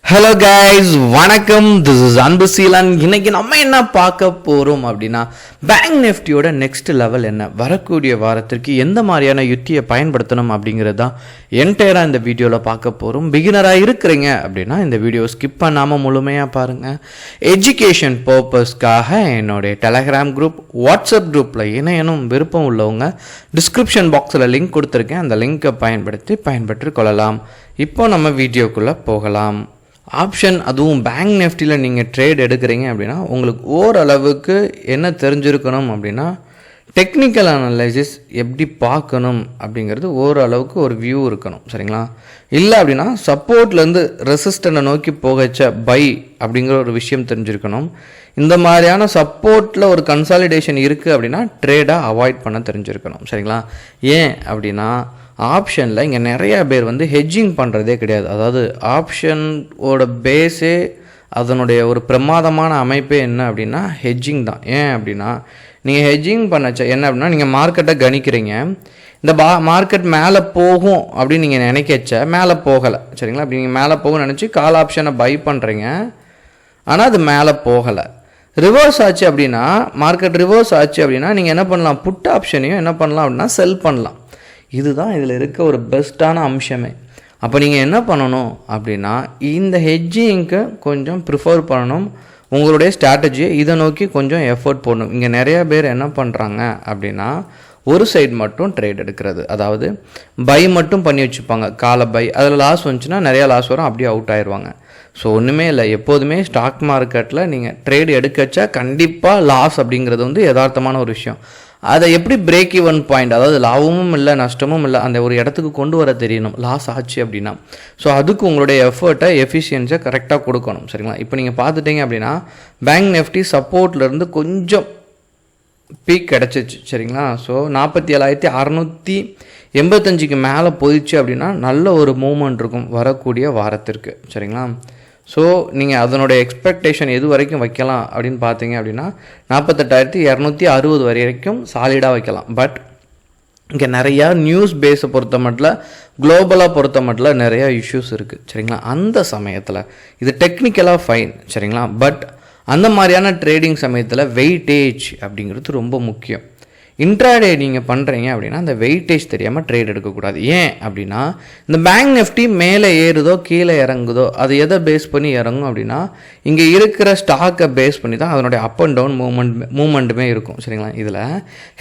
Hello guys, வணக்கம். This is அன்பு சீலன். இன்னைக்கு நம்ம என்ன பார்க்க போகிறோம் அப்படின்னா, பேங்க் நிஃப்டியோட நெக்ஸ்ட் லெவல் என்ன, வரக்கூடிய வாரத்திற்கு எந்த மாதிரியான யுத்தியை பயன்படுத்தணும் அப்படிங்கிறது தான் என்டையராக இந்த வீடியோவில் பார்க்க போகிறோம். பிகினராக இருக்கிறீங்க அப்படின்னா இந்த வீடியோ ஸ்கிப் பண்ணாமல் முழுமையாக பாருங்கள். எஜுகேஷன் பர்பஸ்க்காக என்னுடைய டெலகிராம் குரூப், வாட்ஸ்அப் குரூப்பில் இணையனும் விருப்பம் உள்ளவங்க டிஸ்கிரிப்ஷன் பாக்ஸில் லிங்க் கொடுத்துருக்கேன். அந்த லிங்கை பயன்பெற்று கொள்ளலாம். இப்போ நம்ம வீடியோக்குள்ளே போகலாம். ஆப்ஷன், அதுவும் பேங்க் நிஃப்டியில் நீங்கள் ட்ரேட் எடுக்கிறீங்க அப்படின்னா உங்களுக்கு ஓரளவுக்கு என்ன தெரிஞ்சிருக்கணும் அப்படின்னா, டெக்னிக்கல் அனலைசிஸ் எப்படி பார்க்கணும் அப்படிங்கிறது ஓரளவுக்கு ஒரு வியூ இருக்கணும். சரிங்களா? இல்லை அப்படின்னா சப்போர்ட்லேருந்து ரெசிஸ்டனை நோக்கி போகச்ச பை அப்படிங்கிற ஒரு விஷயம் தெரிஞ்சிருக்கணும். இந்த மாதிரியான சப்போர்ட்டில் ஒரு கன்சாலிடேஷன் இருக்குது அப்படின்னா ட்ரேடாக அவாய்ட் பண்ண தெரிஞ்சிருக்கணும். சரிங்களா? ஏன் அப்படின்னா ஆப்ஷனில் இங்கே நிறையா பேர் ஹெட்ஜிங் பண்ணுறதே கிடையாது. அதாவது ஆப்ஷனோட பேஸே, அதனுடைய ஒரு பிரமாதமான அமைப்பே என்ன அப்படின்னா ஹெட்ஜிங் தான். ஏன் அப்படின்னா நீங்கள் ஹெட்ஜிங் பண்ணச்ச என்ன அப்படின்னா, நீங்கள் மார்க்கெட்டை கணிக்கிறீங்க, இந்த மார்க்கெட் மேலே போகும் அப்படின்னு நீங்கள் நினைக்கச்ச மேலே போகலை. சரிங்களா? அப்படி நீங்கள் மேலே போகும்னு நினச்சி கால் ஆப்ஷனை பை பண்ணுறீங்க, ஆனால் அது மேலே போகலை. ரிவர்ஸ் ஆச்சு அப்படின்னா, மார்க்கெட் ரிவர்ஸ் ஆச்சு அப்படின்னா நீங்கள் என்ன பண்ணலாம், புட் ஆப்ஷனையும் என்ன பண்ணலாம் அப்படின்னா செல் பண்ணலாம். இதுதான் இதில் இருக்க ஒரு பெஸ்ட்டான அம்சமே. அப்போ நீங்கள் என்ன பண்ணணும் அப்படின்னா, இந்த ஹெட்ஜிங்க்கு கொஞ்சம் ப்ரிஃபர் பண்ணணும். உங்களுடைய ஸ்ட்ராட்டஜியை இதை நோக்கி கொஞ்சம் எஃபர்ட் போடணும். இங்கே நிறையா பேர் என்ன பண்ணுறாங்க அப்படின்னா, ஒரு சைடு மட்டும் ட்ரேட் எடுக்கிறது, அதாவது பை மட்டும் பண்ணி வச்சுப்பாங்க, காலை பை. அதில் லாஸ் வந்துச்சுன்னா நிறையா லாஸ் வரும், அப்படியே அவுட் ஆயிடுவாங்க. ஸோ ஒன்றுமே இல்லை. எப்போதுமே ஸ்டாக் மார்க்கெட்டில் நீங்கள் ட்ரேட் எடுக்கச்சா கண்டிப்பாக லாஸ் அப்படிங்கிறது யதார்த்தமான ஒரு விஷயம். அதை எப்படி பிரேக் ஈவன் பாயிண்ட், அதாவது லாபமும் இல்லை நஷ்டமும் இல்லை, அந்த ஒரு இடத்துக்கு கொண்டு வர தெரியணும் லாஸ் ஆச்சு அப்படின்னா. ஸோ அதுக்கு உங்களுடைய எஃபர்ட்டை, எஃபிஷியன்ஸை கரெக்டாக கொடுக்கணும். சரிங்களா? இப்போ நீங்கள் பார்த்துட்டீங்க அப்படின்னா பேங்க் நிஃப்டி சப்போர்ட்லேருந்து கொஞ்சம் பீக் கிடச்சிச்சு. சரிங்களா? ஸோ 47,685க்கு மேலே போயிடுச்சு அப்படின்னா நல்ல ஒரு மூவ்மெண்ட் இருக்கும் வரக்கூடிய வாரத்திற்கு. சரிங்களா? ஸோ நீங்கள் அதனுடைய எக்ஸ்பெக்டேஷன் எது வரைக்கும் வைக்கலாம் அப்படின்னு பார்த்தீங்க அப்படின்னா 48,260 வரைக்கும் சாலிடாக வைக்கலாம். பட் இங்கே நிறையா நியூஸ் பேஸை பொறுத்த மட்டும், குளோபலாக பொறுத்த மட்டும் நிறையா இஷ்யூஸ் இருக்குது. சரிங்களா? அந்த சமயத்தில் இது டெக்னிக்கலாக ஃபைன். சரிங்களா? பட் அந்த மாதிரியான ட்ரேடிங் சமயத்தில் வெயிட்டேஜ் அப்படிங்கிறது ரொம்ப முக்கியம். இன்ட்ராடே நீங்கள் பண்ணுறீங்க அப்படின்னா அந்த வெயிட்டேஜ் தெரியாமல் ட்ரேட் எடுக்கக்கூடாது. ஏன் அப்படின்னா, இந்த பேங்க் நிஃப்டி மேலே ஏறுதோ கீழே இறங்குதோ அது எதை பேஸ் பண்ணி இறங்கும் அப்படின்னா, இங்கே இருக்கிற ஸ்டாக்கை பேஸ் பண்ணி தான் அதனுடைய அப் அண்ட் டவுன் மூமெண்ட்டுமே இருக்கும். சரிங்களா? இதில்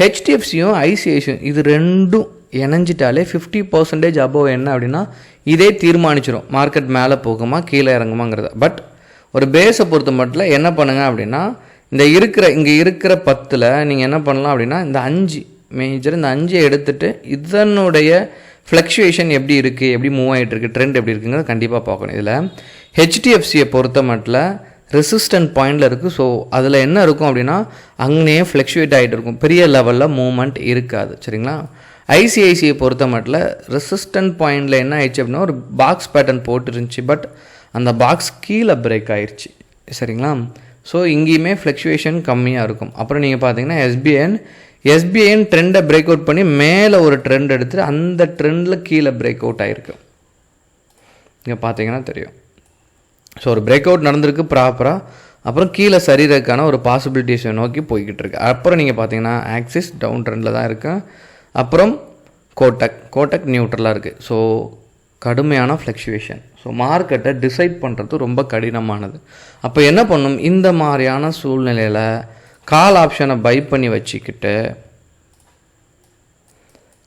ஹெச்டிஎஃப்சியும் ஐசிஐசியும் இது ரெண்டும் இணைஞ்சிட்டாலே 50% அபோவ் என்ன அப்படின்னா இதே தீர்மானிச்சிடும் மார்க்கெட் மேலே போகுமா கீழே இறங்குமாங்கிறத. பட் ஒரு பேஸை பொறுத்த மட்டும் என்ன பண்ணுங்க அப்படின்னா, இங்கே இருக்கிற 10ல் நீங்கள் என்ன பண்ணலாம் அப்படின்னா, இந்த 5 மேஜர், இந்த 5 எடுத்துகிட்டு இதனுடைய ஃப்ளக்சுவேஷன் எப்படி இருக்குது, எப்படி மூவ் ஆகிட்டு இருக்குது, ட்ரெண்ட் எப்படி இருக்குங்கிறத கண்டிப்பாக பார்க்கணும். இதில் ஹெச்டிஎஃப்சியை பொறுத்த மட்டும் ரெசிஸ்டன்ட் பாயிண்டில் இருக்குது. ஸோ அதில் என்ன இருக்கும் அப்படின்னா அங்கேயே ஃப்ளக்சுவேட் ஆகிட்டு இருக்கும், பெரிய லெவலில் மூவ்மெண்ட் இருக்காது. சரிங்களா? ஐசிஐசியை பொறுத்த மட்டும் ரெசிஸ்டன்ட் பாயிண்டில் என்ன ஆயிடுச்சு அப்படின்னா ஒரு பாக்ஸ் பேட்டர்ன் போட்டுருந்துச்சு, பட் அந்த பாக்ஸ் கீழே பிரேக் ஆயிடுச்சு. சரிங்களா? ஸோ இங்கேயுமே ஃப்ளக்சுவேஷன் கம்மியாக இருக்கும். அப்புறம் நீங்கள் பார்த்தீங்கன்னா எஸ்பிஐன் ட்ரெண்டை பிரேக் அவுட் பண்ணி மேலே ஒரு ட்ரெண்ட் எடுத்துகிட்டு அந்த ட்ரெண்டில் கீழே பிரேக் அவுட் ஆகிருக்கு. இங்கே பார்த்தீங்கன்னா தெரியும். ஸோ ஒரு பிரேக் அவுட் நடந்திருக்கு ப்ராப்பராக, அப்புறம் கீழே சரீரக்கான ஒரு பாசிபிலிட்டிஸை நோக்கி போய்கிட்டு இருக்கு. அப்புறம் நீங்கள் பார்த்தீங்கன்னா ஆக்சிஸ் டவுன் ட்ரெண்டில் தான் இருக்குது. அப்புறம் கோட்டக் நியூட்ரலாக இருக்குது. ஸோ கடுமையான ஃப்ளக்சுவேஷன். ஸோ மார்க்கெட்டை டிசைட் பண்ணுறது ரொம்ப கடினமானது. அப்போ என்ன பண்ணும், இந்த மாதிரியான சூழ்நிலையில் கால் ஆப்ஷனை பை பண்ணி வச்சுக்கிட்டு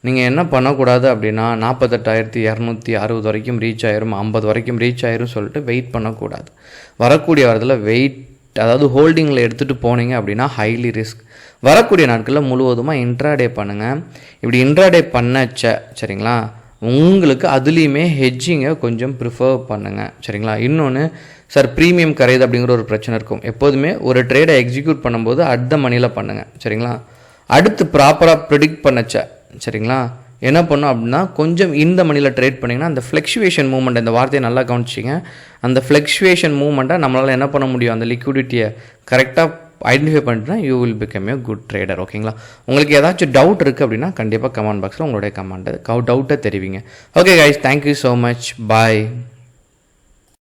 நீங்கள் என்ன பண்ணக்கூடாது அப்படின்னா 48,260 வரைக்கும் ரீச் ஆயிரும், 50 வரைக்கும் ரீச் ஆயிரும் சொல்லிட்டு வெயிட் பண்ணக்கூடாது. வரக்கூடிய வாரத்தில் அதாவது ஹோல்டிங்கில் எடுத்துகிட்டு போனீங்க அப்படின்னா ஹைலி ரிஸ்க். வரக்கூடிய நாட்களில் முழுவதுமாக இன்ட்ராடே பண்ணுங்கள். இப்படி இன்ட்ராடே பண்ணச்ச சரிங்களா, உங்களுக்கு அதுலேயுமே ஹெட்ஜிங்கை கொஞ்சம் ப்ரிஃபர் பண்ணுங்கள். சரிங்களா? இன்னொன்று, சார் ப்ரீமியம் கரையுது அப்படிங்கிற ஒரு பிரச்சனை இருக்கும். எப்போதுமே ஒரு ட்ரேடை எக்ஸிக்யூட் பண்ணும்போது அட் த மணியில் பண்ணுங்கள். சரிங்களா? அடுத்து ப்ராப்பராக ப்ரிடிக்ட் பண்ணச்ச சரிங்களா என்ன பண்ணும் அப்படின்னா, கொஞ்சம் இந்த மணியில் ட்ரேட் பண்ணிங்கன்னா அந்த ஃப்ளக்சுவேஷன் மூவ்மெண்ட், இந்த வார்த்தையை நல்லா கவனிச்சிங்க, அந்த ஃப்ளக்சுவேஷன் மூவ்மெண்ட்டை நம்மளால் என்ன பண்ண முடியும், அந்த லிக்விடிட்டியை கரெக்டாக ஐடென்டிஃபை பண்ணிட்டுனா you will become a good trader. ஓகேங்களா? உங்களுக்கு ஏதாச்சும் டவுட் இருக்குது அப்படின்னா கண்டிப்பாக கமெண்ட் பாக்ஸில் உங்களுடைய டவுட்டை தெரிவிங்க. Okay guys, thank you so much. பாய்.